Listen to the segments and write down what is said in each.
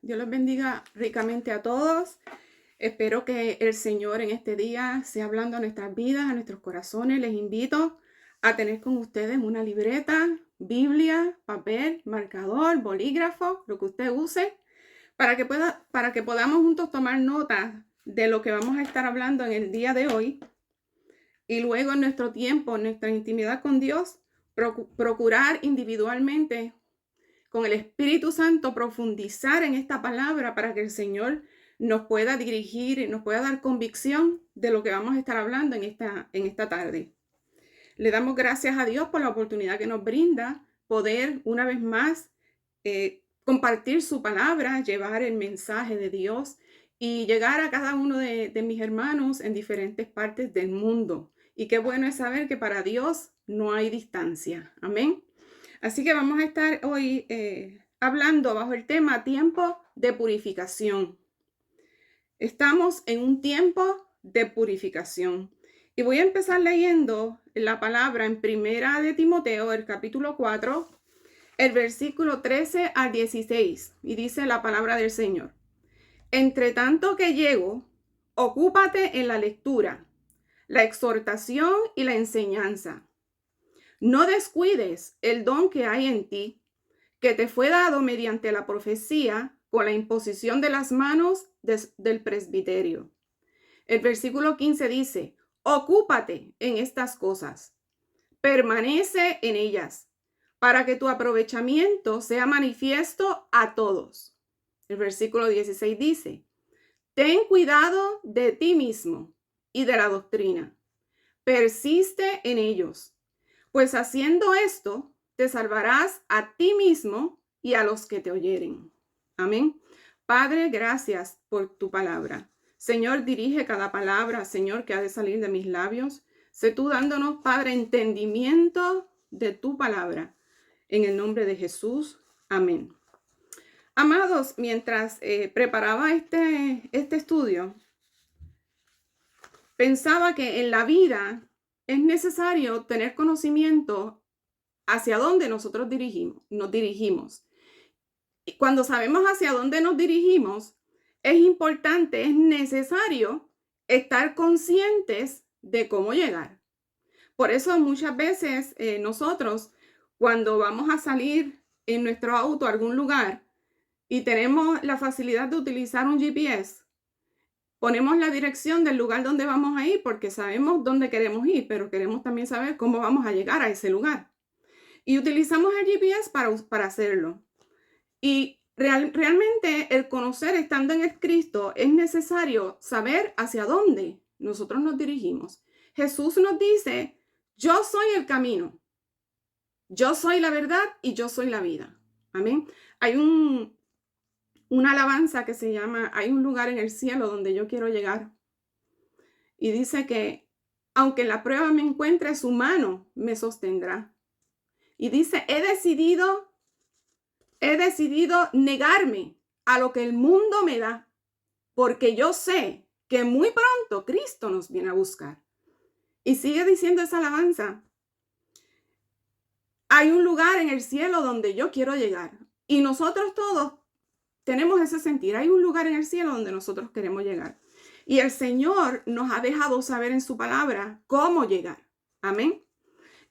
Dios los bendiga ricamente a todos. Espero que el Señor en este día sea hablando a nuestras vidas, a nuestros corazones. Les invito a tener con ustedes una libreta, Biblia, papel, marcador, bolígrafo, lo que usted use, para que podamos juntos tomar nota de lo que vamos a estar hablando en el día de hoy. Y luego en nuestro tiempo, en nuestra intimidad con Dios, procurar individualmente con el Espíritu Santo profundizar en esta palabra para que el Señor nos pueda dirigir y nos pueda dar convicción de lo que vamos a estar hablando en esta tarde. Le damos gracias a Dios por la oportunidad que nos brinda poder una vez más compartir su palabra, llevar el mensaje de Dios y llegar a cada uno de mis hermanos en diferentes partes del mundo. Y qué bueno es saber que para Dios no hay distancia. Amén. Así que vamos a estar hoy hablando bajo el tema tiempo de purificación. Estamos en un tiempo de purificación. Y voy a empezar leyendo la palabra en Primera de Timoteo, el capítulo 4, el versículo 13 al 16. Y dice la palabra del Señor: Entre tanto que llego, ocúpate en la lectura, la exhortación y la enseñanza. No descuides el don que hay en ti, que te fue dado mediante la profecía con la imposición de las manos del presbiterio. El versículo 15 dice: ocúpate en estas cosas, permanece en ellas, para que tu aprovechamiento sea manifiesto a todos. El versículo 16 dice: ten cuidado de ti mismo y de la doctrina, persiste en ellos, pues haciendo esto te salvarás a ti mismo y a los que te oyeren. Amén. Padre, gracias por tu palabra. Señor, dirige cada palabra, Señor, que ha de salir de mis labios. Sé tú dándonos, Padre, entendimiento de tu palabra. En el nombre de Jesús. Amén. Amados, mientras preparaba este estudio, pensaba que en la vida es necesario tener conocimiento hacia dónde nosotros nos dirigimos. Y cuando sabemos hacia dónde nos dirigimos, es importante, es necesario estar conscientes de cómo llegar. Por eso muchas veces nosotros, cuando vamos a salir en nuestro auto a algún lugar y tenemos la facilidad de utilizar un GPS, ponemos la dirección del lugar donde vamos a ir porque sabemos dónde queremos ir, pero queremos también saber cómo vamos a llegar a ese lugar. Y utilizamos el GPS para hacerlo. Y realmente el conocer estando en el Cristo es necesario saber hacia dónde nosotros nos dirigimos. Jesús nos dice: yo soy el camino, yo soy la verdad y yo soy la vida. Amén. Hay una alabanza que se llama Hay un lugar en el cielo donde yo quiero llegar. Y dice que aunque en la prueba me encuentre, su mano me sostendrá. Y dice: he decidido negarme a lo que el mundo me da, porque yo sé que muy pronto Cristo nos viene a buscar. Y sigue diciendo esa alabanza: hay un lugar en el cielo donde yo quiero llegar. Y nosotros todos tenemos ese sentir. Hay un lugar en el cielo donde nosotros queremos llegar. Y el Señor nos ha dejado saber en su palabra cómo llegar. Amén.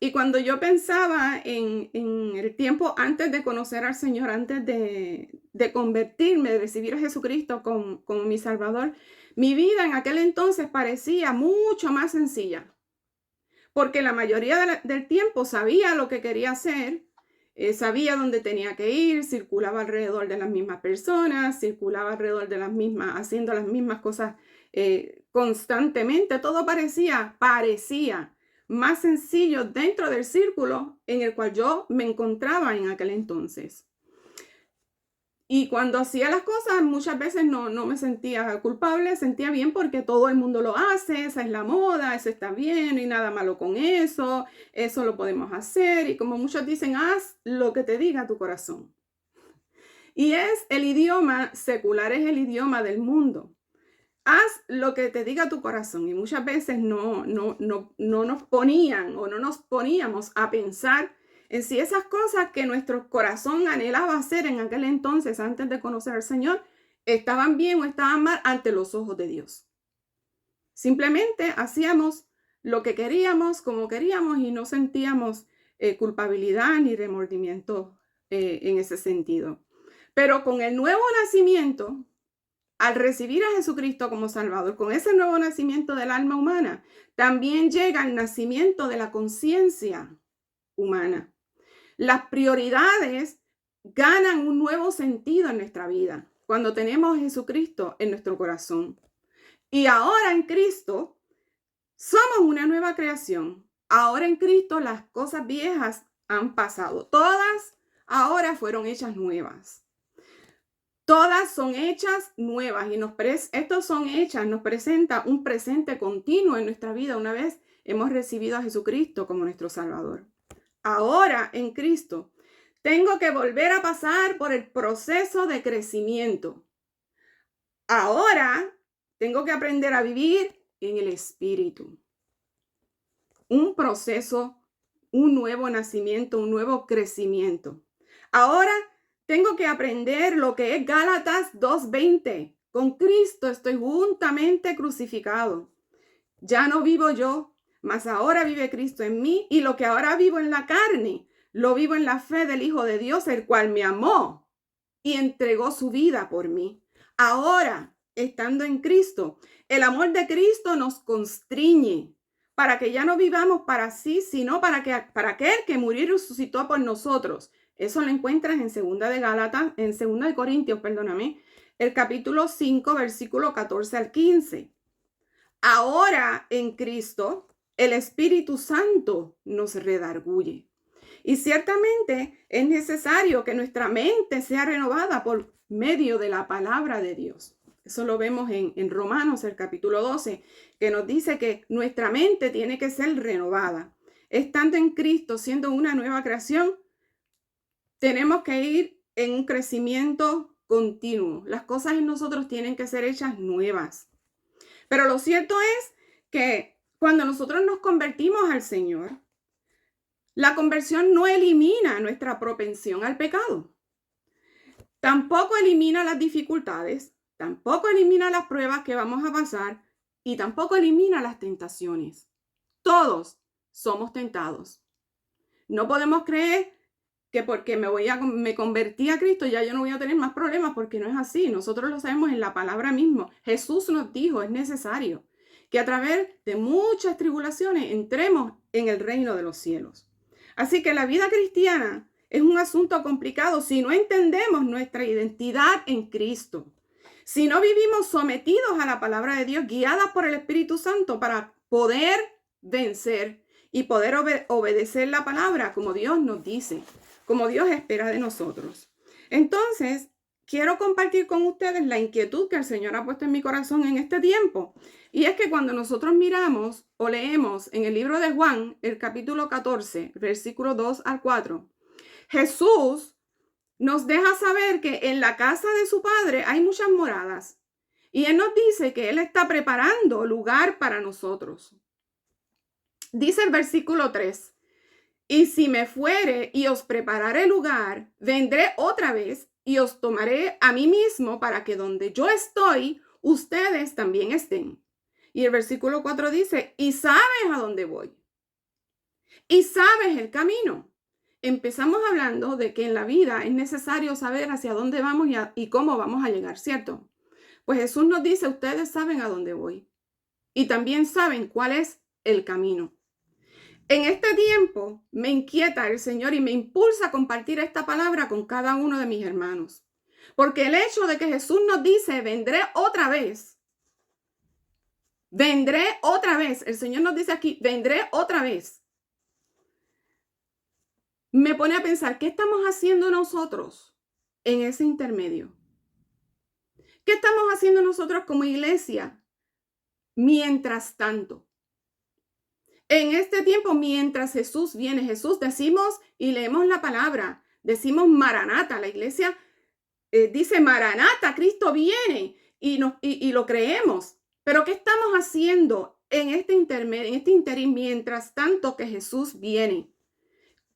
Y cuando yo pensaba en el tiempo antes de conocer al Señor, antes de convertirme, de recibir a Jesucristo como mi Salvador, mi vida en aquel entonces parecía mucho más sencilla. Porque la mayoría del tiempo sabía lo que quería hacer, sabía dónde tenía que ir, circulaba alrededor de las mismas personas, circulaba alrededor de las mismas, haciendo las mismas cosas constantemente. Todo parecía más sencillo dentro del círculo en el cual yo me encontraba en aquel entonces. Y cuando hacía las cosas, muchas veces no me sentía culpable, sentía bien porque todo el mundo lo hace, esa es la moda, eso está bien, no hay nada malo con eso lo podemos hacer. Y como muchos dicen, haz lo que te diga tu corazón. Y es el idioma secular, es el idioma del mundo. Haz lo que te diga tu corazón. Y muchas veces no nos ponían o no nos poníamos a pensar en sí esas cosas que nuestro corazón anhelaba hacer en aquel entonces, antes de conocer al Señor, estaban bien o estaban mal ante los ojos de Dios. Simplemente hacíamos lo que queríamos, como queríamos, y no sentíamos culpabilidad ni remordimiento en ese sentido. Pero con el nuevo nacimiento, al recibir a Jesucristo como Salvador, con ese nuevo nacimiento del alma humana, también llega el nacimiento de la conciencia humana. Las prioridades ganan un nuevo sentido en nuestra vida cuando tenemos a Jesucristo en nuestro corazón. Y ahora en Cristo somos una nueva creación. Ahora en Cristo las cosas viejas han pasado. Todas ahora fueron hechas nuevas. Todas son hechas nuevas y nos presenta un presente continuo en nuestra vida una vez hemos recibido a Jesucristo como nuestro Salvador. Ahora en Cristo tengo que volver a pasar por el proceso de crecimiento. Ahora tengo que aprender a vivir en el Espíritu. Un proceso, un nuevo nacimiento, un nuevo crecimiento. Ahora tengo que aprender lo que es Gálatas 2:20. Con Cristo estoy juntamente crucificado. Ya no vivo yo, mas ahora vive Cristo en mí, y lo que ahora vivo en la carne, lo vivo en la fe del Hijo de Dios, el cual me amó y entregó su vida por mí. Ahora, estando en Cristo, el amor de Cristo nos constriñe para que ya no vivamos para sí, sino para aquel que murió y resucitó por nosotros. Eso lo encuentras en segunda de Corintios, el capítulo 5, versículo 14 al 15. Ahora en Cristo, el Espíritu Santo nos redarguye. Y ciertamente es necesario que nuestra mente sea renovada por medio de la palabra de Dios. Eso lo vemos en Romanos, el capítulo 12, que nos dice que nuestra mente tiene que ser renovada. Estando en Cristo, siendo una nueva creación, tenemos que ir en un crecimiento continuo. Las cosas en nosotros tienen que ser hechas nuevas. Pero lo cierto es que cuando nosotros nos convertimos al Señor, la conversión no elimina nuestra propensión al pecado. Tampoco elimina las dificultades, tampoco elimina las pruebas que vamos a pasar y tampoco elimina las tentaciones. Todos somos tentados. No podemos creer que porque me convertí a Cristo ya yo no voy a tener más problemas, porque no es así. Nosotros lo sabemos en la palabra mismo. Jesús nos dijo, es necesario que a través de muchas tribulaciones entremos en el reino de los cielos. Así que la vida cristiana es un asunto complicado si no entendemos nuestra identidad en Cristo. Si no vivimos sometidos a la palabra de Dios, guiadas por el Espíritu Santo para poder vencer y poder obedecer la palabra como Dios nos dice, como Dios espera de nosotros. Entonces, quiero compartir con ustedes la inquietud que el Señor ha puesto en mi corazón en este tiempo. Y es que cuando nosotros miramos o leemos en el libro de Juan, el capítulo 14, versículo 2 al 4, Jesús nos deja saber que en la casa de su Padre hay muchas moradas. Y Él nos dice que Él está preparando lugar para nosotros. Dice el versículo 3. Y si me fuere y os prepararé lugar, vendré otra vez y os tomaré a mí mismo para que donde yo estoy, ustedes también estén. Y el versículo 4 dice, y sabes a dónde voy. Y sabes el camino. Empezamos hablando de que en la vida es necesario saber hacia dónde vamos y cómo vamos a llegar, ¿cierto? Pues Jesús nos dice, ustedes saben a dónde voy. Y también saben cuál es el camino. En este tiempo me inquieta el Señor y me impulsa a compartir esta palabra con cada uno de mis hermanos. Porque el hecho de que Jesús nos dice, vendré otra vez. El Señor nos dice aquí, vendré otra vez. Me pone a pensar, ¿qué estamos haciendo nosotros en ese intermedio? ¿Qué estamos haciendo nosotros como iglesia mientras tanto? En este tiempo, mientras Jesús viene, Jesús decimos y leemos la palabra, decimos Maranata, la iglesia dice Maranata, Cristo viene y lo creemos. Pero ¿qué estamos haciendo en este intermedio, en este interín, mientras tanto que Jesús viene?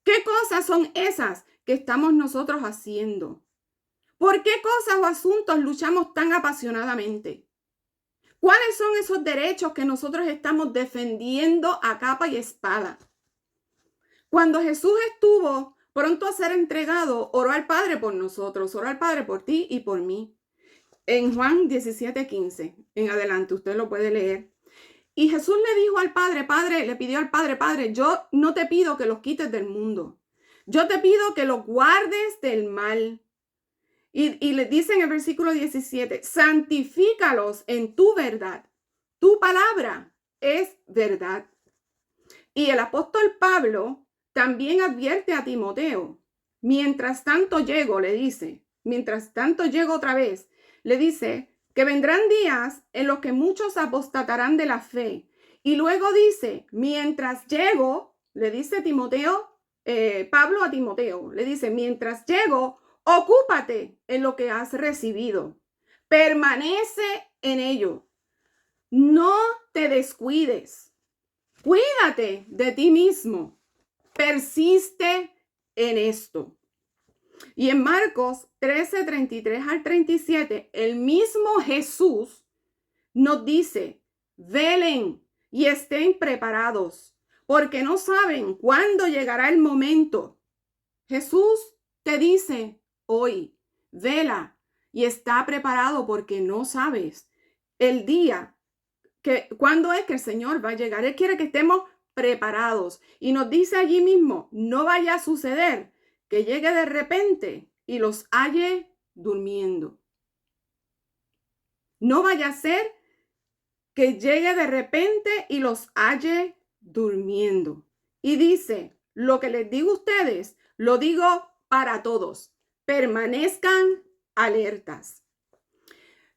¿Qué cosas son esas que estamos nosotros haciendo? ¿Por qué cosas o asuntos luchamos tan apasionadamente? ¿Cuáles son esos derechos que nosotros estamos defendiendo a capa y espada? Cuando Jesús estuvo pronto a ser entregado, oró al Padre por nosotros, oró al Padre por ti y por mí. En Juan 17:15, en adelante, usted lo puede leer. Y Jesús le dijo al Padre, le pidió al Padre, yo no te pido que los quites del mundo. Yo te pido que los guardes del mal. Y le dice en el versículo 17, santifícalos en tu verdad. Tu palabra es verdad. Y el apóstol Pablo también advierte a Timoteo. Mientras tanto llego, le dice, mientras tanto llego otra vez, le dice que vendrán días en los que muchos apostatarán de la fe. Y luego dice, mientras llego, le dice Timoteo, Pablo a Timoteo, le dice, mientras llego, ocúpate en lo que has recibido. Permanece en ello. No te descuides. Cuídate de ti mismo. Persiste en esto. Y en Marcos 13, 33 al 37, el mismo Jesús nos dice, velen y estén preparados, porque no saben cuándo llegará el momento. Jesús te dice hoy, vela y está preparado porque no sabes el día cuándo es que el Señor va a llegar. Él quiere que estemos preparados y nos dice allí mismo, no vaya a suceder que llegue de repente y los halle durmiendo. No vaya a ser que llegue de repente y los halle durmiendo. Y dice, lo que les digo a ustedes, lo digo para todos. Permanezcan alertas.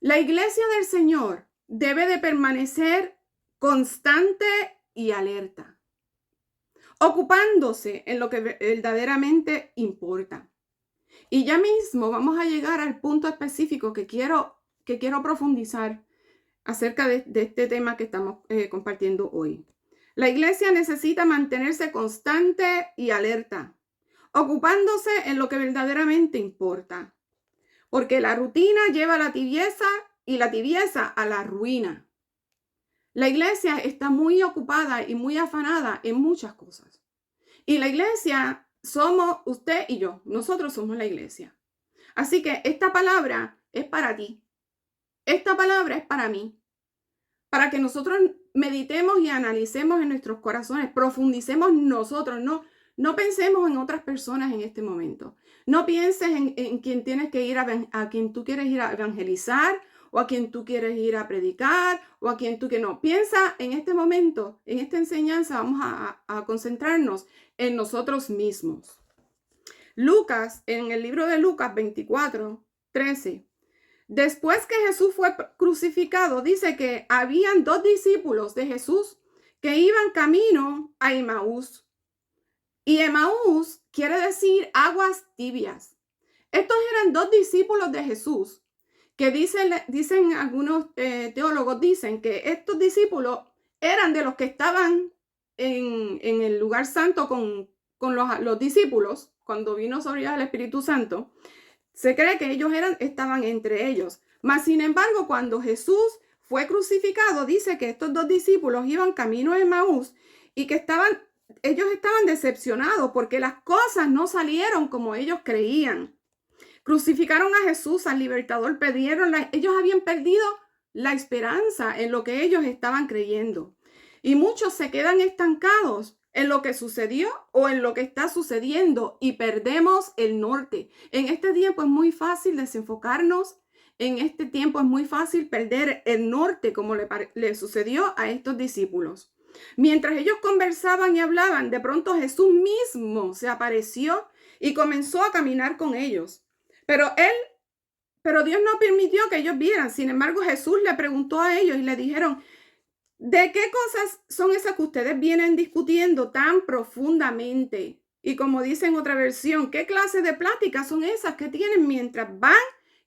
La iglesia del Señor debe de permanecer constante y alerta, ocupándose en lo que verdaderamente importa. Y ya mismo vamos a llegar al punto específico que quiero profundizar acerca de este tema que estamos compartiendo hoy. La iglesia necesita mantenerse constante y alerta, ocupándose en lo que verdaderamente importa, porque la rutina lleva a la tibieza y la tibieza a la ruina. La iglesia está muy ocupada y muy afanada en muchas cosas. Y la iglesia somos usted y yo. Nosotros somos la iglesia. Así que esta palabra es para ti. Esta palabra es para mí. Para que nosotros meditemos y analicemos en nuestros corazones, profundicemos nosotros, no pensemos en otras personas en este momento. No pienses en quien tienes que ir a quien tú quieres ir a evangelizar o a quien tú quieres ir a predicar o a quien tú que no. Piensa en este momento, en esta enseñanza, vamos a concentrarnos en nosotros mismos. Lucas, en el libro de Lucas 24, 13. Después que Jesús fue crucificado, dice que habían 2 discípulos de Jesús que iban camino a Emaús. Y Emaús quiere decir aguas tibias. Estos eran 2 discípulos de Jesús que dicen algunos teólogos, dicen que estos discípulos eran de los que estaban en el lugar santo con los discípulos cuando vino sobre ellos el Espíritu Santo. Se cree que ellos estaban entre ellos. Mas, sin embargo, cuando Jesús fue crucificado, dice que estos 2 discípulos iban camino a Emaús y que ellos estaban decepcionados porque las cosas no salieron como ellos creían. Crucificaron a Jesús, al libertador, ellos habían perdido la esperanza en lo que ellos estaban creyendo. Y muchos se quedan estancados en lo que sucedió o en lo que está sucediendo y perdemos el norte. En este tiempo es muy fácil desenfocarnos. En este tiempo es muy fácil perder el norte como le sucedió a estos discípulos. Mientras ellos conversaban y hablaban, de pronto Jesús mismo se apareció y comenzó a caminar con ellos. Pero Dios no permitió que ellos vieran. Sin embargo, Jesús le preguntó a ellos y le dijeron, ¿de qué cosas son esas que ustedes vienen discutiendo tan profundamente? Y como dice en otra versión, ¿qué clase de pláticas son esas que tienen mientras van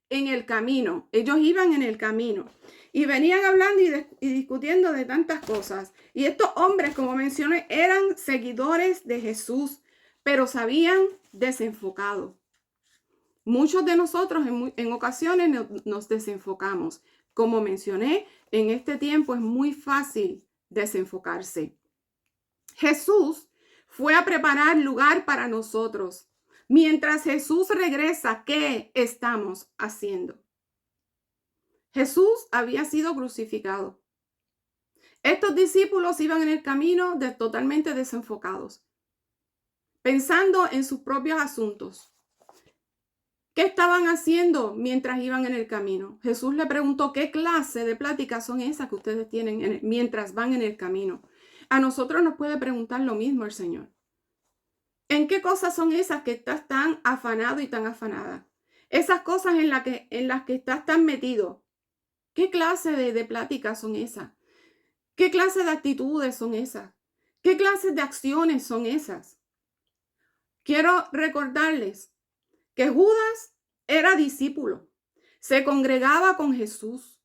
en el camino? Ellos iban en el camino y venían hablando y discutiendo de tantas cosas. Y estos hombres, como mencioné, eran seguidores de Jesús, pero se habían desenfocado. Muchos de nosotros en ocasiones nos desenfocamos. Como mencioné, en este tiempo es muy fácil desenfocarse. Jesús fue a preparar lugar para nosotros. Mientras Jesús regresa, ¿qué estamos haciendo? Jesús había sido crucificado. Estos discípulos iban en el camino totalmente desenfocados, pensando en sus propios asuntos. ¿Qué estaban haciendo mientras iban en el camino? Jesús le preguntó, ¿qué clase de pláticas son esas que ustedes tienen mientras van en el camino? A nosotros nos puede preguntar lo mismo el Señor. ¿En qué cosas son esas que estás tan afanado y tan afanada? Esas cosas en las que estás tan metido. ¿Qué clase de pláticas son esas? ¿Qué clase de actitudes son esas? ¿Qué clase de acciones son esas? Quiero recordarles que Judas era discípulo, se congregaba con Jesús,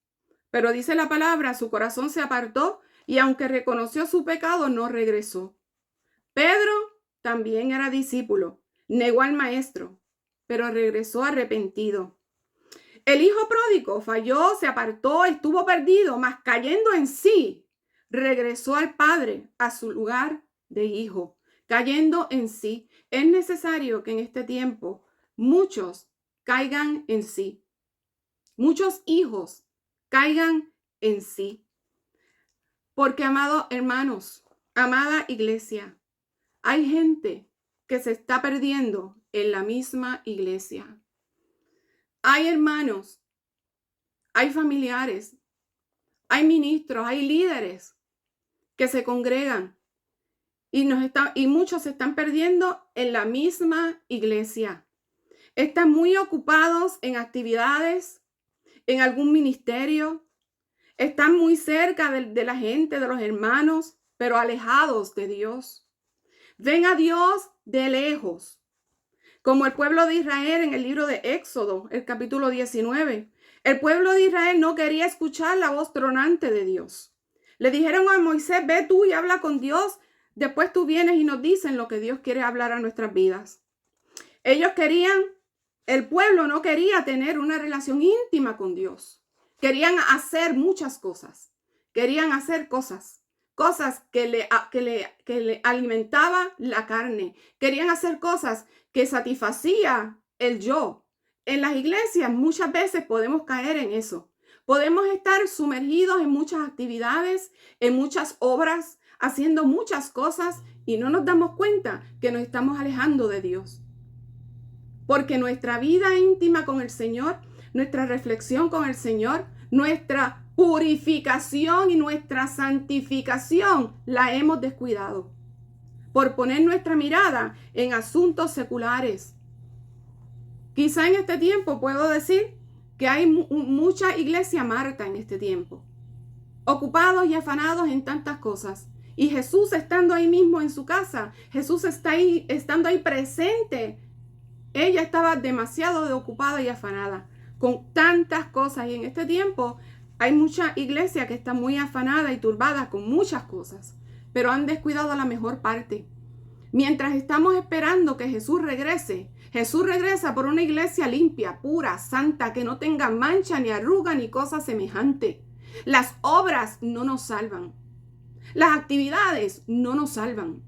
pero dice la palabra, su corazón se apartó y aunque reconoció su pecado, no regresó. Pedro también era discípulo, negó al maestro, pero regresó arrepentido. El hijo pródigo falló, se apartó, estuvo perdido, mas cayendo en sí, regresó al Padre, a su lugar de hijo, cayendo en sí. Es necesario que en este tiempo muchos caigan en sí. Muchos hijos caigan en sí. Porque, amados hermanos, amada iglesia, hay gente que se está perdiendo en la misma iglesia. Hay hermanos, hay familiares, hay ministros, hay líderes que se congregan y muchos se están perdiendo en la misma iglesia. Están muy ocupados en actividades, en algún ministerio, están muy cerca de la gente, de los hermanos, pero alejados de Dios. Ven a Dios de lejos, como el pueblo de Israel en el libro de Éxodo, el capítulo 19. El pueblo de Israel no quería escuchar la voz tronante de Dios. Le dijeron a Moisés, ve tú y habla con Dios, después tú vienes y nos dicen lo que Dios quiere hablar a nuestras vidas. El pueblo no quería tener una relación íntima con Dios. Querían hacer muchas cosas. Querían hacer cosas que le alimentaba la carne. Querían hacer cosas que satisfacía el yo. En las iglesias muchas veces podemos caer en eso. Podemos estar sumergidos en muchas actividades, en muchas obras, haciendo muchas cosas y no nos damos cuenta que nos estamos alejando de Dios. Porque nuestra vida íntima con el Señor, nuestra reflexión con el Señor, nuestra purificación y nuestra santificación la hemos descuidado por poner nuestra mirada en asuntos seculares. Quizá en este tiempo puedo decir que hay mucha iglesia Marta en este tiempo, ocupados y afanados en tantas cosas. Y Jesús estando ahí mismo en su casa, Jesús estando ahí presente. Ella estaba demasiado ocupada y afanada con tantas cosas. Y en este tiempo hay mucha iglesia que está muy afanada y turbada con muchas cosas, pero han descuidado la mejor parte. Mientras estamos esperando que Jesús regresa por una iglesia limpia, pura, santa, que no tenga mancha, ni arruga, ni cosa semejante. Las obras no nos salvan. Las actividades no nos salvan.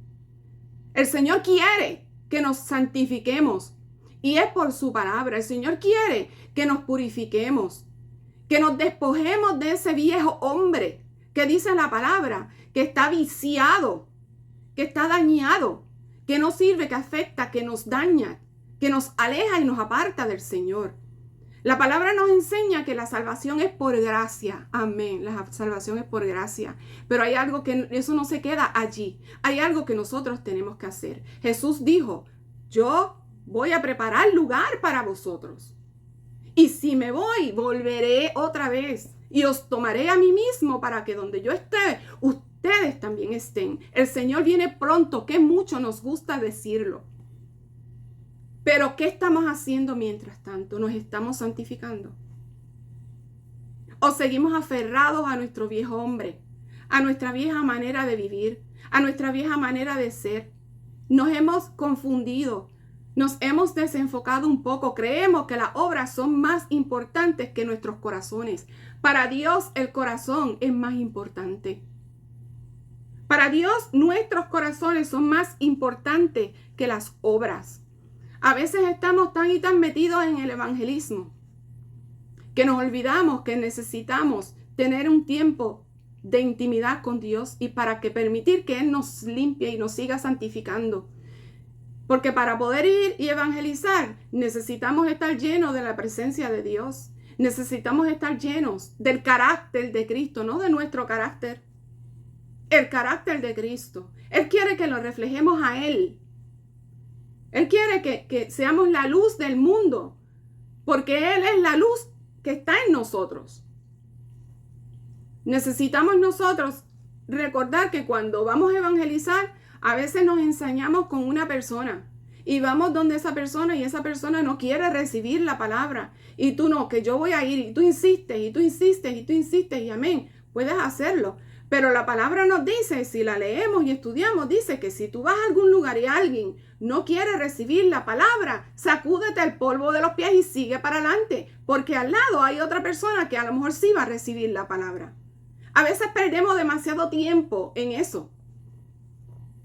El Señor quiere que nos santifiquemos. Y es por su palabra. El Señor quiere que nos purifiquemos, que nos despojemos de ese viejo hombre que dice la palabra, que está viciado, que está dañado, que no sirve, que afecta, que nos daña, que nos aleja y nos aparta del Señor. La palabra nos enseña que la salvación es por gracia. Amén. La salvación es por gracia. Pero hay algo que eso no se queda allí. Hay algo que nosotros tenemos que hacer. Jesús dijo, yo voy a preparar lugar para vosotros. Y si me voy, volveré otra vez y os tomaré a mí mismo para que donde yo esté, ustedes también estén. El Señor viene pronto, que mucho nos gusta decirlo. Pero ¿qué estamos haciendo mientras tanto? ¿Nos estamos santificando? ¿O seguimos aferrados a nuestro viejo hombre, a nuestra vieja manera de vivir, a nuestra vieja manera de ser? Nos hemos confundido, nos hemos desenfocado un poco. Creemos que las obras son más importantes que nuestros corazones. Para Dios el corazón es más importante. Para Dios nuestros corazones son más importantes que las obras. A veces estamos tan y tan metidos en el evangelismo que nos olvidamos que necesitamos tener un tiempo de intimidad con Dios y para que permitir que Él nos limpie y nos siga santificando. Porque para poder ir y evangelizar necesitamos estar llenos de la presencia de Dios. Necesitamos estar llenos del carácter de Cristo, no de nuestro carácter. El carácter de Cristo. Él quiere que lo reflejemos a Él. Él quiere que seamos la luz del mundo, porque Él es la luz que está en nosotros. Necesitamos nosotros recordar que cuando vamos a evangelizar, a veces nos ensañamos con una persona y vamos donde esa persona y esa persona no quiere recibir la palabra. Y tú no, que yo voy a ir, y tú insistes, y tú insistes, y tú insistes, y amén, puedes hacerlo. Pero la palabra nos dice, si la leemos y estudiamos, dice que si tú vas a algún lugar y alguien no quiere recibir la palabra, sacúdete el polvo de los pies y sigue para adelante, porque al lado hay otra persona que a lo mejor sí va a recibir la palabra. A veces perdemos demasiado tiempo en eso.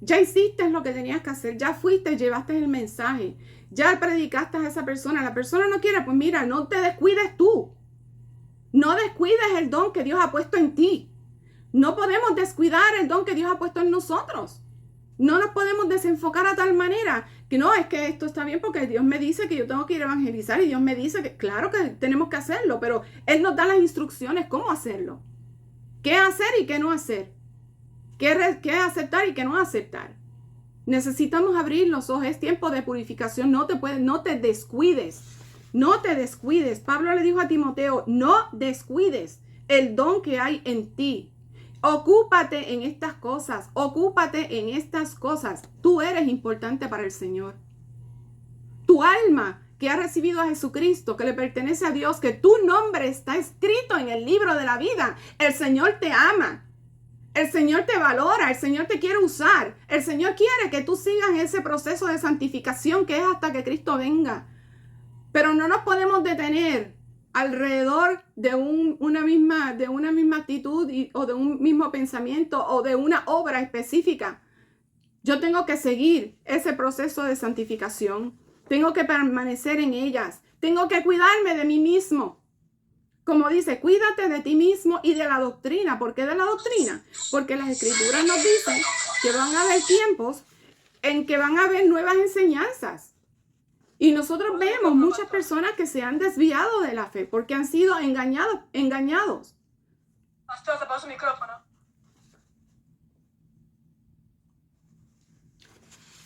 Ya hiciste lo que tenías que hacer, ya fuiste, llevaste el mensaje, ya predicaste a esa persona. La persona no quiere, pues mira, no te descuides tú. No descuides el don que Dios ha puesto en ti. No podemos descuidar el don que Dios ha puesto en nosotros. No nos podemos desenfocar a tal manera que no, es que esto está bien porque Dios me dice que yo tengo que ir a evangelizar y Dios me dice que claro que tenemos que hacerlo, pero Él nos da las instrucciones cómo hacerlo. ¿Qué hacer y qué no hacer? ¿Qué aceptar y qué no aceptar? Necesitamos abrir los ojos. Es tiempo de purificación. No te descuides. No te descuides. Pablo le dijo a Timoteo, no descuides el don que hay en ti. Ocúpate en estas cosas. Ocúpate en estas cosas. Tú eres importante para el Señor. Tu alma que ha recibido a Jesucristo, que le pertenece a Dios, que tu nombre está escrito en el libro de la vida. El Señor te ama. El Señor te valora. El Señor te quiere usar. El Señor quiere que tú sigas ese proceso de santificación que es hasta que Cristo venga. Pero no nos podemos detener alrededor de una misma actitud o de un mismo pensamiento o de una obra específica. Yo tengo que seguir ese proceso de santificación. Tengo que permanecer en ellas. Tengo que cuidarme de mí mismo. Como dice, cuídate de ti mismo y de la doctrina. ¿Por qué de la doctrina? Porque las Escrituras nos dicen que van a haber tiempos en que van a haber nuevas enseñanzas. Y nosotros vemos muchas personas que se han desviado de la fe porque han sido engañados. Pastor, te paso el micrófono.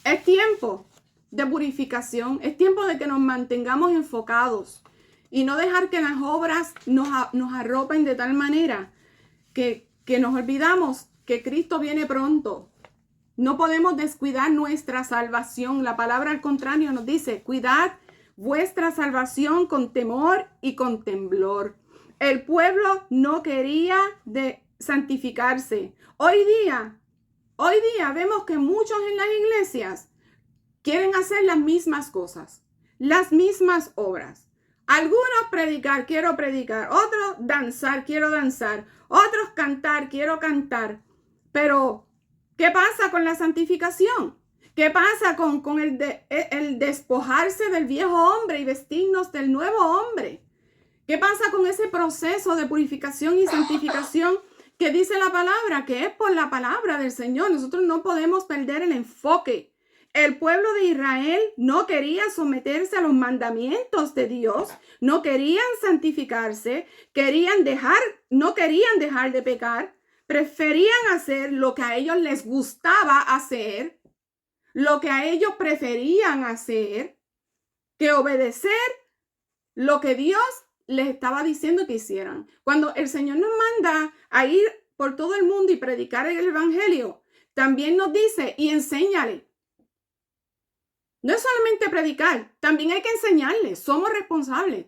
Es tiempo de purificación, es tiempo de que nos mantengamos enfocados y no dejar que las obras nos arropen de tal manera que nos olvidamos que Cristo viene pronto. No podemos descuidar nuestra salvación. La palabra al contrario nos dice, cuidad vuestra salvación con temor y con temblor. El pueblo no quería santificarse. Hoy día vemos que muchos en las iglesias quieren hacer las mismas cosas, las mismas obras. Algunos predicar, quiero predicar. Otros danzar, quiero danzar. Otros cantar, quiero cantar. Pero ¿qué pasa con la santificación? ¿Qué pasa con el despojarse del viejo hombre y vestirnos del nuevo hombre? ¿Qué pasa con ese proceso de purificación y santificación que dice la palabra, que es por la palabra del Señor? Nosotros no podemos perder el enfoque. El pueblo de Israel no quería someterse a los mandamientos de Dios, no querían santificarse, no querían dejar de pecar. Preferían hacer lo que a ellos les gustaba hacer, lo que a ellos preferían hacer, que obedecer lo que Dios les estaba diciendo que hicieran. Cuando el Señor nos manda a ir por todo el mundo y predicar el evangelio, también nos dice, y enséñale. No es solamente predicar, también hay que enseñarles. Somos responsables.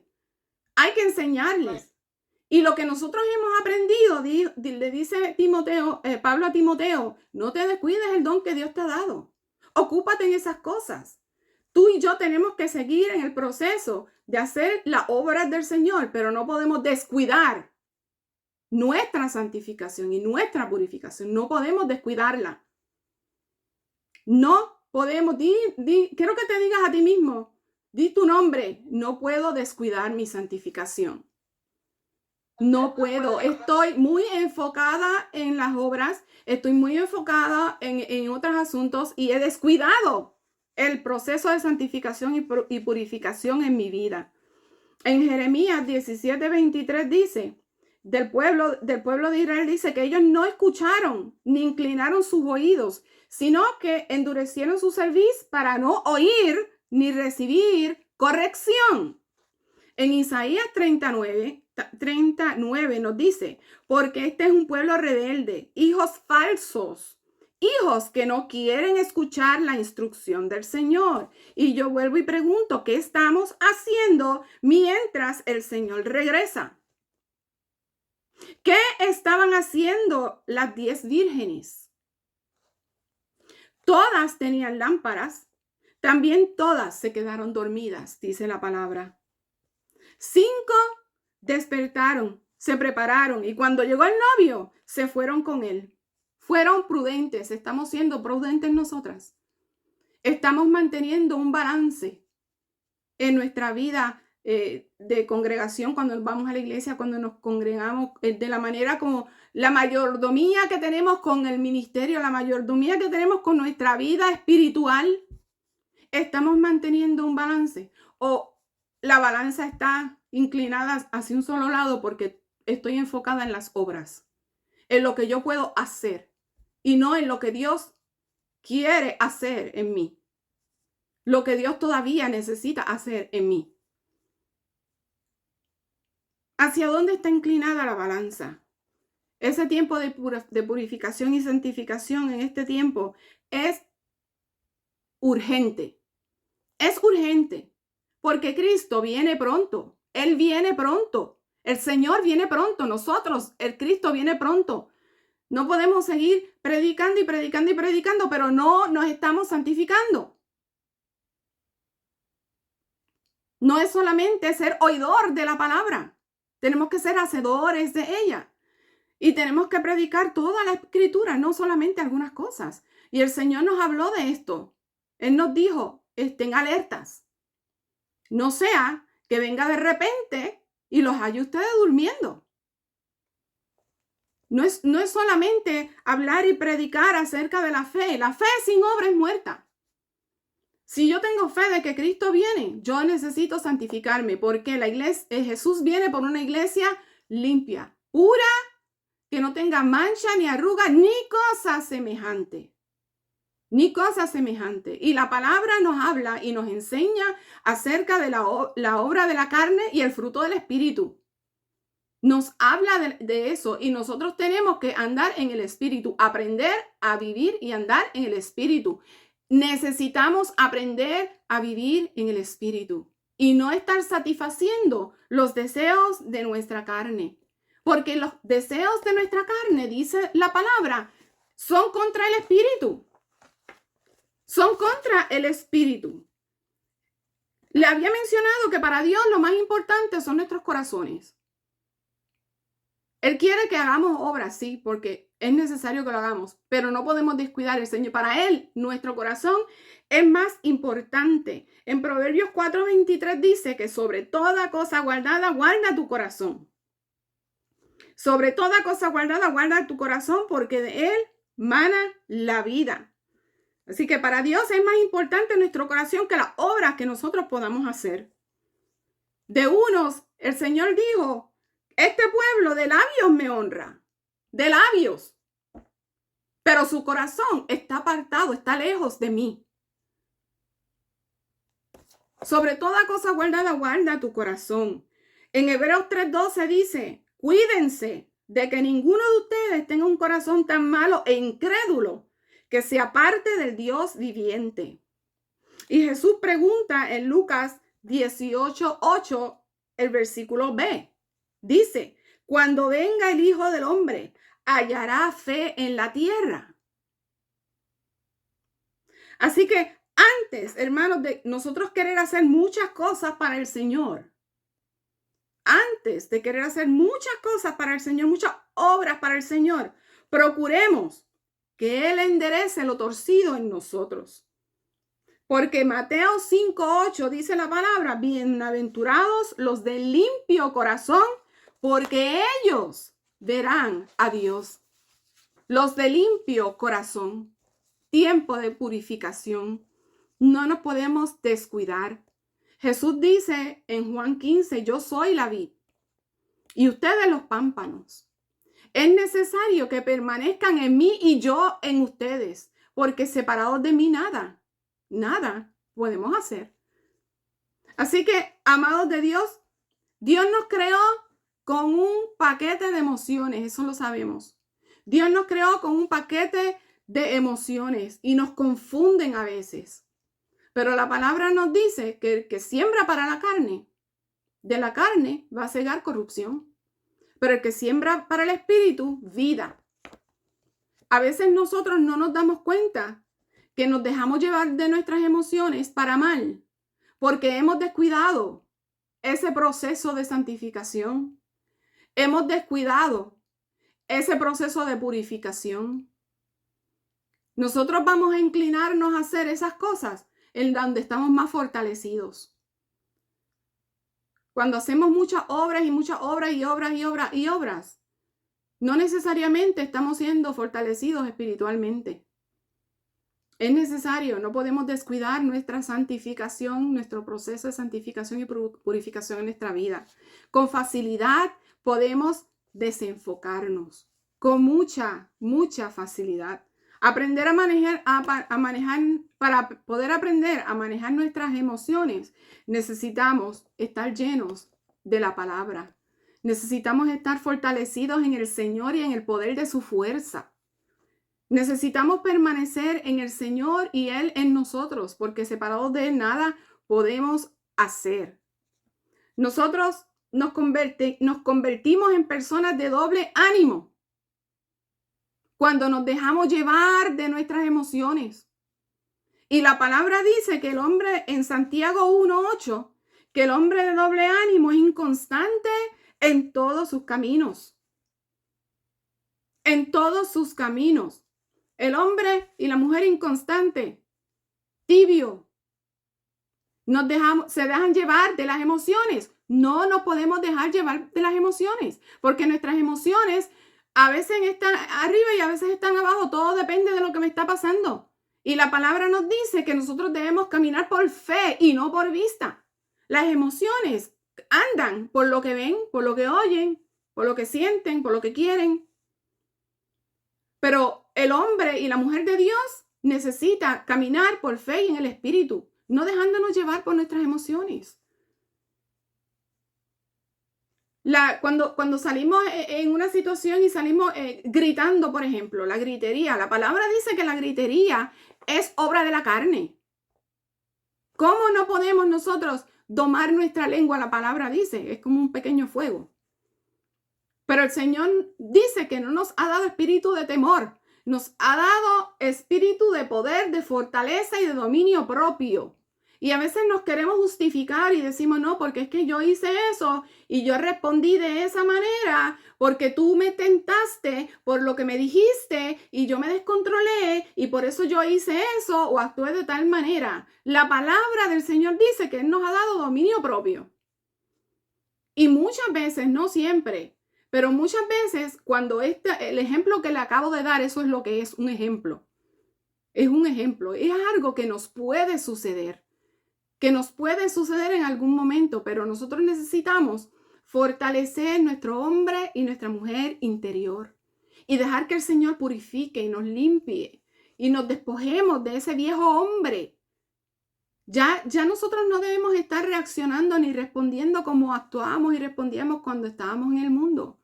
Hay que enseñarles. Y lo que nosotros hemos aprendido, le dice Pablo a Timoteo, no te descuides el don que Dios te ha dado. ocúpate en esas cosas. Tú y yo tenemos que seguir en el proceso de hacer las obras del Señor, pero no podemos descuidar nuestra santificación y nuestra purificación. No podemos descuidarla. No podemos. Quiero que te digas a ti mismo, di tu nombre. No puedo descuidar mi santificación. No puedo. Estoy muy enfocada en las obras. Estoy muy enfocada en otros asuntos y he descuidado el proceso de santificación y purificación en mi vida. En Jeremías 17:23 dice, del pueblo de Israel dice que ellos no escucharon ni inclinaron sus oídos, sino que endurecieron su cerviz para no oír ni recibir corrección. En Isaías 39 nos dice, porque este es un pueblo rebelde, hijos falsos, hijos que no quieren escuchar la instrucción del Señor. Y yo vuelvo y pregunto, ¿qué estamos haciendo mientras el Señor regresa? ¿Qué estaban haciendo las 10 vírgenes? Todas tenían lámparas, también todas se quedaron dormidas, dice la palabra. 5 despertaron, se prepararon y cuando llegó el novio, se fueron con él. Fueron prudentes, estamos siendo prudentes nosotras. Estamos manteniendo un balance en nuestra vida de congregación, cuando vamos a la iglesia, cuando nos congregamos, de la manera como la mayordomía que tenemos con el ministerio, la mayordomía que tenemos con nuestra vida espiritual. Estamos manteniendo un balance o la balanza está inclinada hacia un solo lado porque estoy enfocada en las obras, en lo que yo puedo hacer y no en lo que Dios quiere hacer en mí, lo que Dios todavía necesita hacer en mí. ¿Hacia dónde está inclinada la balanza? Ese tiempo de purificación y santificación en este tiempo es urgente. Es urgente porque Cristo viene pronto. Él viene pronto. El Señor viene pronto. Nosotros, el Cristo viene pronto. No podemos seguir predicando y predicando y predicando, pero no nos estamos santificando. No es solamente ser oidor de la palabra. Tenemos que ser hacedores de ella. Y tenemos que predicar toda la escritura, no solamente algunas cosas. Y el Señor nos habló de esto. Él nos dijo, estén alertas. No sea que venga de repente y los halle ustedes durmiendo. No es solamente hablar y predicar acerca de la fe. La fe sin obra es muerta. Si yo tengo fe de que Cristo viene, yo necesito santificarme porque la iglesia, Jesús viene por una iglesia limpia, pura, que no tenga mancha ni arruga ni cosa semejante. Ni cosa semejante. Y la palabra nos habla y nos enseña acerca de la obra de la carne y el fruto del espíritu. Nos habla de eso y nosotros tenemos que andar en el espíritu, aprender a vivir y andar en el espíritu. Necesitamos aprender a vivir en el espíritu y no estar satisfaciendo los deseos de nuestra carne. Porque los deseos de nuestra carne, dice la palabra, son contra el espíritu. Son contra el espíritu. Le había mencionado que para Dios lo más importante son nuestros corazones. Él quiere que hagamos obras, sí, porque es necesario que lo hagamos, pero no podemos descuidar el Señor. Para Él, nuestro corazón es más importante. En Proverbios 4:23 dice que sobre toda cosa guardada, guarda tu corazón. Sobre toda cosa guardada, guarda tu corazón, porque de él mana la vida. Así que para Dios es más importante nuestro corazón que las obras que nosotros podamos hacer. De unos, el Señor dijo, este pueblo de labios me honra, de labios, pero su corazón está apartado, está lejos de mí. Sobre toda cosa guardada, guarda tu corazón. En Hebreos 3:12 dice, cuídense de que ninguno de ustedes tenga un corazón tan malo e incrédulo que se aparte del Dios viviente. Y Jesús pregunta en Lucas 18:8, el versículo B. Dice, cuando venga el Hijo del Hombre, ¿hallará fe en la tierra? Así que antes, hermanos, de nosotros querer hacer muchas cosas para el Señor, antes de querer hacer muchas cosas para el Señor, muchas obras para el Señor, procuremos que Él enderece lo torcido en nosotros. Porque Mateo 5:8 dice la palabra, bienaventurados los de limpio corazón, porque ellos verán a Dios. Los de limpio corazón, tiempo de purificación. No nos podemos descuidar. Jesús dice en Juan 15, yo soy la vid y ustedes los pámpanos. Es necesario que permanezcan en mí y yo en ustedes, porque separados de mí nada podemos hacer. Así que, amados de Dios, Dios nos creó con un paquete de emociones, eso lo sabemos. Dios nos creó con un paquete de emociones y nos confunden a veces. Pero la palabra nos dice que el que siembra para la carne, de la carne va a cegar corrupción. Pero el que siembra para el espíritu, vida. A veces nosotros no nos damos cuenta que nos dejamos llevar de nuestras emociones para mal, porque hemos descuidado ese proceso de santificación. Hemos descuidado ese proceso de purificación. Nosotros vamos a inclinarnos a hacer esas cosas en donde estamos más fortalecidos. Cuando hacemos muchas obras y muchas obras y obras y obras y obras, no necesariamente estamos siendo fortalecidos espiritualmente. Es necesario, no podemos descuidar nuestra santificación, nuestro proceso de santificación y purificación en nuestra vida. Con facilidad podemos desenfocarnos, con mucha facilidad. Aprender a manejar, para poder aprender a manejar nuestras emociones, necesitamos estar llenos de la palabra. Necesitamos estar fortalecidos en el Señor y en el poder de su fuerza. Necesitamos permanecer en el Señor y Él en nosotros, porque separados de Él nada podemos hacer. Nosotros nos convertimos en personas de doble ánimo cuando nos dejamos llevar de nuestras emociones. Y la palabra dice que el hombre, en Santiago 1:8, que el hombre de doble ánimo es inconstante en todos sus caminos. En todos sus caminos. El hombre y la mujer inconstante, tibio. Se dejan llevar de las emociones. No nos podemos dejar llevar de las emociones, porque nuestras emociones a veces están arriba y a veces están abajo. Todo depende de lo que me está pasando. Y la palabra nos dice que nosotros debemos caminar por fe y no por vista. Las emociones andan por lo que ven, por lo que oyen, por lo que sienten, por lo que quieren. Pero el hombre y la mujer de Dios necesita caminar por fe y en el espíritu, no dejándonos llevar por nuestras emociones. Cuando salimos en una situación y salimos gritando, por ejemplo, la gritería, la palabra dice que la gritería es obra de la carne. ¿Cómo no podemos nosotros domar nuestra lengua? La palabra dice, es como un pequeño fuego. Pero el Señor dice que no nos ha dado espíritu de temor, nos ha dado espíritu de poder, de fortaleza y de dominio propio. Y a veces nos queremos justificar y decimos, no, porque es que yo hice eso y yo respondí de esa manera, porque tú me tentaste por lo que me dijiste y yo me descontrolé y por eso yo hice eso o actué de tal manera. La palabra del Señor dice que Él nos ha dado dominio propio. Y muchas veces, no siempre, pero muchas veces cuando el ejemplo que le acabo de dar, eso es lo que es un ejemplo. Es un ejemplo, es algo que nos puede suceder. Que nos puede suceder en algún momento, pero nosotros necesitamos fortalecer nuestro hombre y nuestra mujer interior y dejar que el Señor purifique y nos limpie y nos despojemos de ese viejo hombre. Ya nosotros no debemos estar reaccionando ni respondiendo como actuábamos y respondíamos cuando estábamos en el mundo.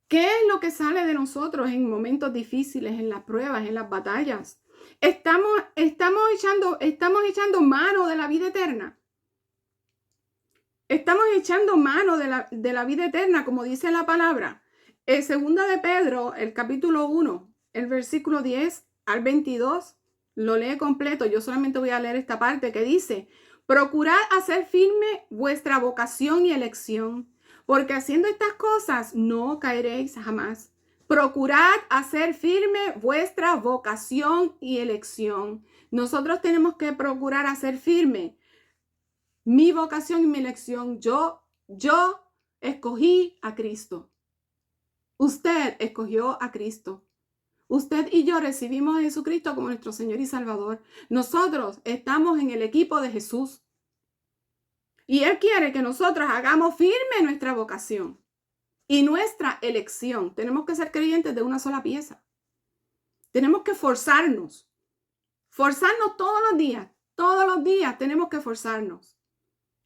¿Qué es lo que sale de nosotros en momentos difíciles, en las pruebas, en las batallas? Estamos echando mano de la vida eterna. Estamos echando mano de la vida eterna, como dice la palabra. En 2 de Pedro, el capítulo 1, el versículo 10, al 22, lo lee completo. Yo solamente voy a leer esta parte que dice: procurad hacer firme vuestra vocación y elección, porque haciendo estas cosas no caeréis jamás. Procurad hacer firme vuestra vocación y elección. Nosotros tenemos que procurar hacer firme mi vocación y mi elección. Yo escogí a Cristo. Usted escogió a Cristo. Usted y yo recibimos a Jesucristo como nuestro Señor y Salvador. Nosotros estamos en el equipo de Jesús. Y Él quiere que nosotros hagamos firme nuestra vocación y nuestra elección. Tenemos que ser creyentes de una sola pieza. Tenemos que forzarnos todos los días. Todos los días tenemos que forzarnos.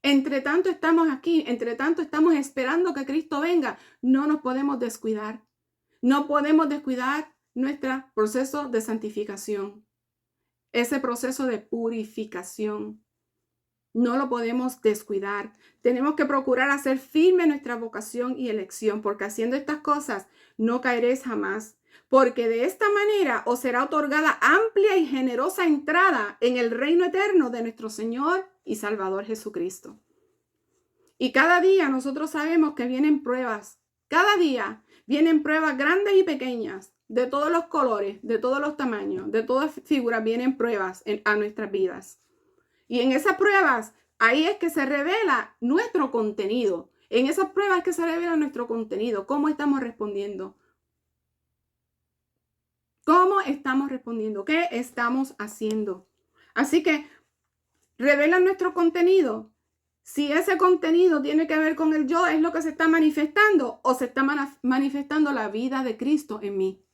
Entre tanto estamos aquí, entre tanto estamos esperando que Cristo venga. No nos podemos descuidar. No podemos descuidar nuestro proceso de santificación. Ese proceso de purificación. No lo podemos descuidar. Tenemos que procurar hacer firme nuestra vocación y elección, porque haciendo estas cosas no caeréis jamás. Porque de esta manera os será otorgada amplia y generosa entrada en el reino eterno de nuestro Señor y Salvador Jesucristo. Y cada día nosotros sabemos que vienen pruebas. Cada día vienen pruebas grandes y pequeñas, de todos los colores, de todos los tamaños, de todas figuras, vienen pruebas a nuestras vidas. Y en esas pruebas, ahí es que se revela nuestro contenido. En esas pruebas es que se revela nuestro contenido. ¿Cómo estamos respondiendo? ¿Cómo estamos respondiendo? ¿Qué estamos haciendo? Así que revela nuestro contenido. Si ese contenido tiene que ver con el yo, es lo que se está manifestando o se está manifestando la vida de Cristo en mí.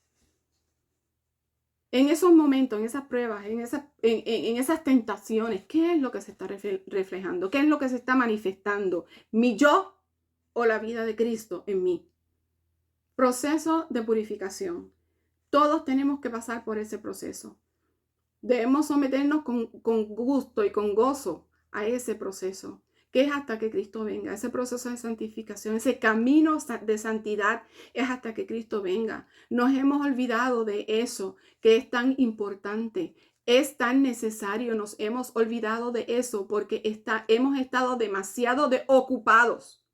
En esos momentos, en esas pruebas, en esas tentaciones, ¿qué es lo que se está reflejando? ¿Qué es lo que se está manifestando? ¿Mi yo o la vida de Cristo en mí? Proceso de purificación. Todos tenemos que pasar por ese proceso. Debemos someternos con gusto y con gozo a ese proceso, que es hasta que Cristo venga. Ese proceso de santificación, ese camino de santidad es hasta que Cristo venga. Nos hemos olvidado de eso, que es tan importante, es tan necesario. Nos hemos olvidado de eso porque hemos estado demasiado ocupados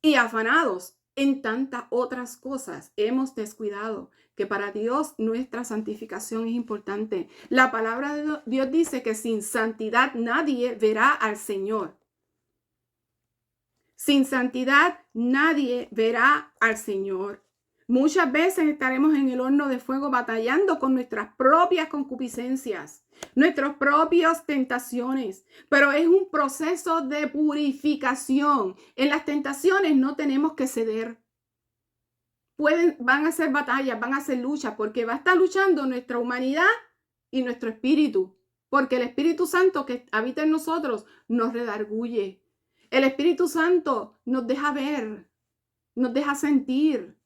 y afanados en tantas otras cosas. Hemos descuidado que para Dios nuestra santificación es importante. La palabra de Dios dice que sin santidad nadie verá al Señor. Sin santidad nadie verá al Señor. Muchas veces estaremos en el horno de fuego batallando con nuestras propias concupiscencias, nuestras propias tentaciones, pero es un proceso de purificación. En las tentaciones no tenemos que ceder. Van a ser batallas, van a ser luchas, porque va a estar luchando nuestra humanidad y nuestro espíritu, porque el Espíritu Santo que habita en nosotros nos redarguye. El Espíritu Santo nos deja ver, nos deja sentir,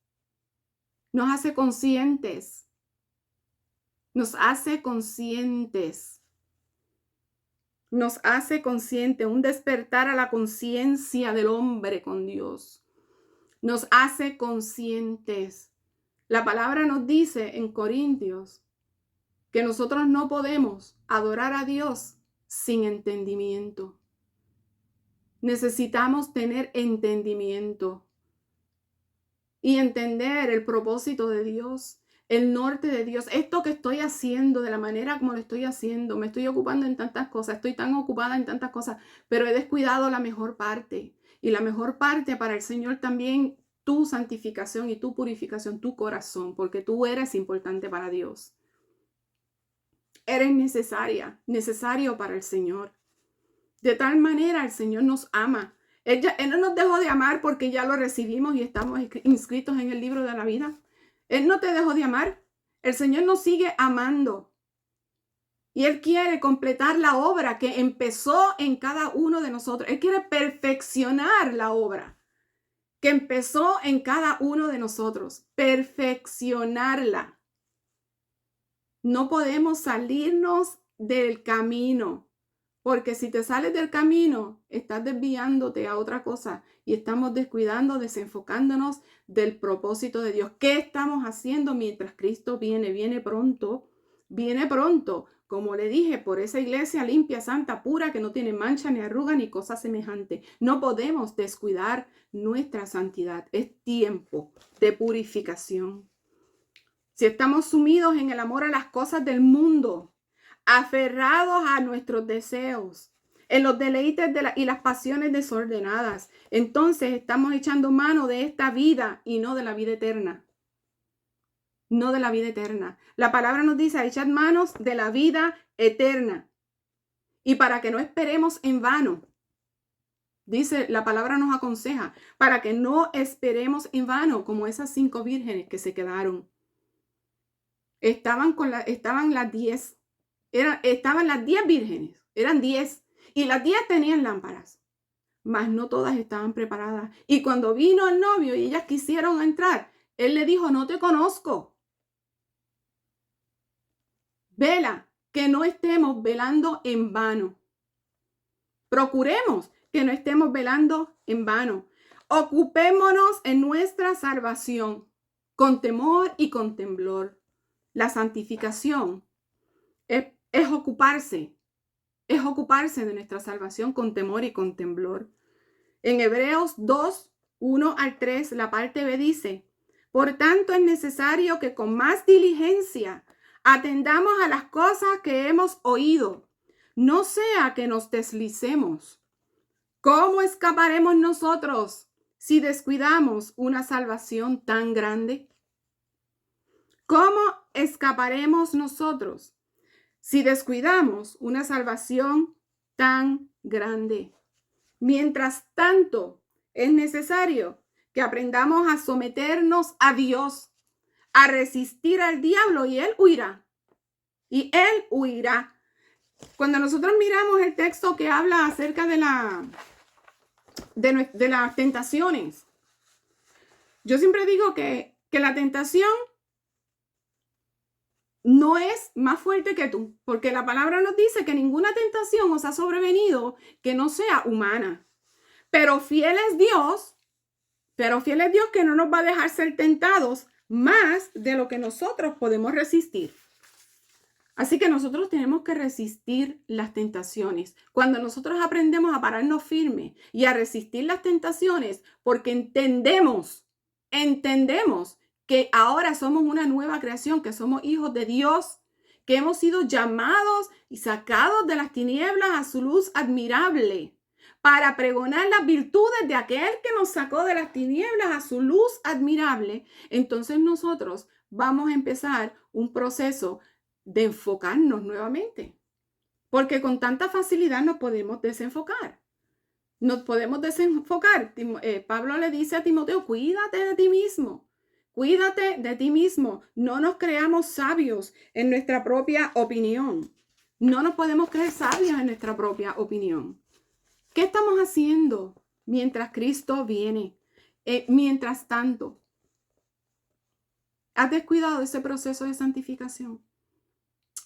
nos hace conscientes. Nos hace conscientes. Nos hace conscientes, un despertar a la conciencia del hombre con Dios. Nos hace conscientes. La palabra nos dice en Corintios que nosotros no podemos adorar a Dios sin entendimiento. Necesitamos tener entendimiento y entender el propósito de Dios, el norte de Dios. Esto que estoy haciendo, de la manera como lo estoy haciendo, me estoy ocupando en tantas cosas, estoy tan ocupada en tantas cosas, pero he descuidado la mejor parte. Y la mejor parte para el Señor también, tu santificación y tu purificación, tu corazón, porque tú eres importante para Dios. Eres necesario para el Señor. De tal manera el Señor nos ama. Él no nos dejó de amar porque ya lo recibimos y estamos inscritos en el libro de la vida. Él no te dejó de amar. El Señor nos sigue amando. Y Él quiere completar la obra que empezó en cada uno de nosotros. Él quiere perfeccionar la obra que empezó en cada uno de nosotros. Perfeccionarla. No podemos salirnos del camino. Porque si te sales del camino, estás desviándote a otra cosa y estamos descuidando, desenfocándonos del propósito de Dios. ¿Qué estamos haciendo mientras Cristo viene? Viene pronto, viene pronto. Como le dije, por esa iglesia limpia, santa, pura, que no tiene mancha ni arruga ni cosa semejante. No podemos descuidar nuestra santidad. Es tiempo de purificación. Si estamos sumidos en el amor a las cosas del mundo, aferrados a nuestros deseos, en los deleites y las pasiones desordenadas, entonces estamos echando mano de esta vida y no de la vida eterna. No de la vida eterna. La palabra nos dice, echad manos de la vida eterna. Y para que no esperemos en vano, dice, la palabra nos aconseja, para que no esperemos en vano, como esas 5 vírgenes que se quedaron. Estaban las 10. Estaban las 10 vírgenes, eran 10, y las 10 tenían lámparas, mas no todas estaban preparadas. Y cuando vino el novio y ellas quisieron entrar, él le dijo, no te conozco. Vela, que no estemos velando en vano. Procuremos que no estemos velando en vano. Ocupémonos en nuestra salvación con temor y con temblor. La santificación es ocuparse de nuestra salvación con temor y con temblor. En Hebreos 2, 1 al 3, la parte B dice, por tanto es necesario que con más diligencia atendamos a las cosas que hemos oído, no sea que nos deslicemos. ¿Cómo escaparemos nosotros si descuidamos una salvación tan grande? ¿Cómo escaparemos nosotros si descuidamos una salvación tan grande? Mientras tanto, es necesario que aprendamos a someternos a Dios, a resistir al diablo y él huirá. Y él huirá. Cuando nosotros miramos el texto que habla acerca de las tentaciones, yo siempre digo que la tentación no es más fuerte que tú, porque la palabra nos dice que ninguna tentación os ha sobrevenido que no sea humana. Pero fiel es Dios que no nos va a dejar ser tentados más de lo que nosotros podemos resistir. Así que nosotros tenemos que resistir las tentaciones. Cuando nosotros aprendemos a pararnos firmes y a resistir las tentaciones, porque entendemos que ahora somos una nueva creación, que somos hijos de Dios, que hemos sido llamados y sacados de las tinieblas a su luz admirable, para pregonar las virtudes de aquel que nos sacó de las tinieblas a su luz admirable. Entonces nosotros vamos a empezar un proceso de enfocarnos nuevamente, porque con tanta facilidad nos podemos desenfocar. Pablo le dice a Timoteo, cuídate de ti mismo. Cuídate de ti mismo. No nos creamos sabios en nuestra propia opinión. No nos podemos creer sabios en nuestra propia opinión. ¿Qué estamos haciendo mientras Cristo viene? Mientras tanto, ¿has descuidado ese proceso de santificación?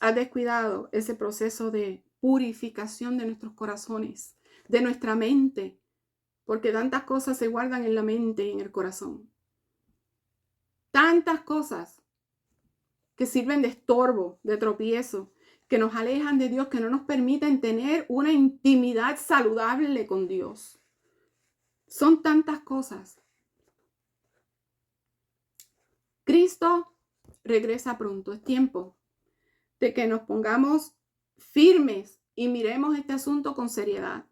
¿Has descuidado ese proceso de purificación de nuestros corazones, de nuestra mente? Porque tantas cosas se guardan en la mente y en el corazón. Tantas cosas que sirven de estorbo, de tropiezo, que nos alejan de Dios, que no nos permiten tener una intimidad saludable con Dios. Son tantas cosas. Cristo regresa pronto. Es tiempo de que nos pongamos firmes y miremos este asunto con seriedad.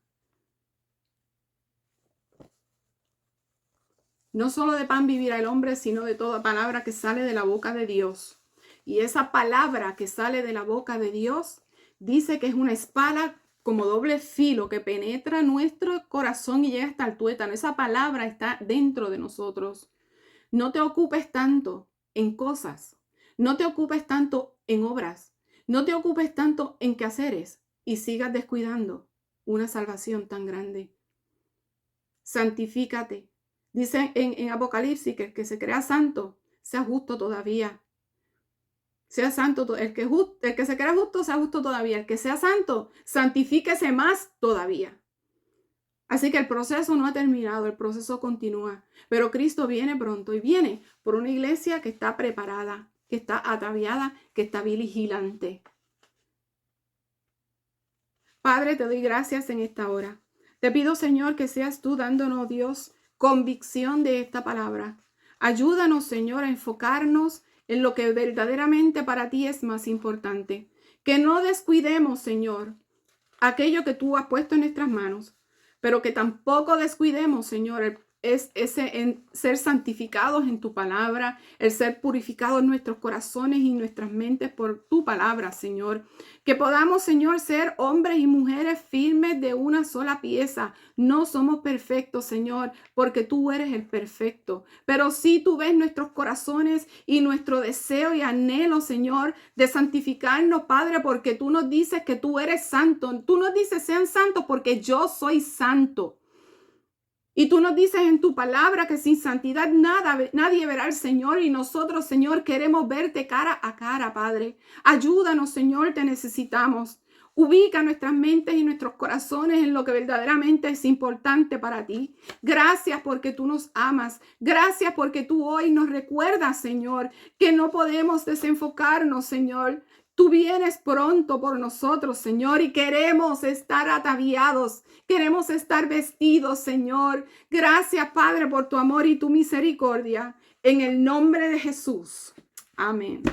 No solo de pan vivirá el hombre, sino de toda palabra que sale de la boca de Dios. Y esa palabra que sale de la boca de Dios dice que es una espada como doble filo que penetra nuestro corazón y llega hasta el tuétano. Esa palabra está dentro de nosotros. No te ocupes tanto en cosas. No te ocupes tanto en obras. No te ocupes tanto en quehaceres y sigas descuidando una salvación tan grande. Santifícate. Dice en Apocalipsis que el que se crea santo sea justo todavía. Sea santo, el que se crea justo, sea justo todavía. El que sea santo, santifíquese más todavía. Así que el proceso no ha terminado, el proceso continúa. Pero Cristo viene pronto y viene por una iglesia que está preparada, que está ataviada, que está vigilante. Padre, te doy gracias en esta hora. Te pido, Señor, que seas tú dándonos, Dios, convicción de esta palabra. Ayúdanos, Señor, a enfocarnos en lo que verdaderamente para ti es más importante. Que no descuidemos, Señor, aquello que tú has puesto en nuestras manos, pero que tampoco descuidemos, Señor, en ser santificados en tu palabra, el ser purificados en nuestros corazones y nuestras mentes por tu palabra, Señor. Que podamos, Señor, ser hombres y mujeres firmes de una sola pieza. No somos perfectos, Señor, porque tú eres el perfecto. Pero sí tú ves nuestros corazones y nuestro deseo y anhelo, Señor, de santificarnos, Padre, porque tú nos dices que tú eres santo. Tú nos dices, sean santos porque yo soy santo. Y tú nos dices en tu palabra que sin santidad nadie verá al Señor, y nosotros, Señor, queremos verte cara a cara, Padre. Ayúdanos, Señor, te necesitamos. Ubica nuestras mentes y nuestros corazones en lo que verdaderamente es importante para ti. Gracias porque tú nos amas. Gracias porque tú hoy nos recuerdas, Señor, que no podemos desenfocarnos, Señor. Tú vienes pronto por nosotros, Señor, y queremos estar ataviados, queremos estar vestidos, Señor. Gracias, Padre, por tu amor y tu misericordia. En el nombre de Jesús. Amén.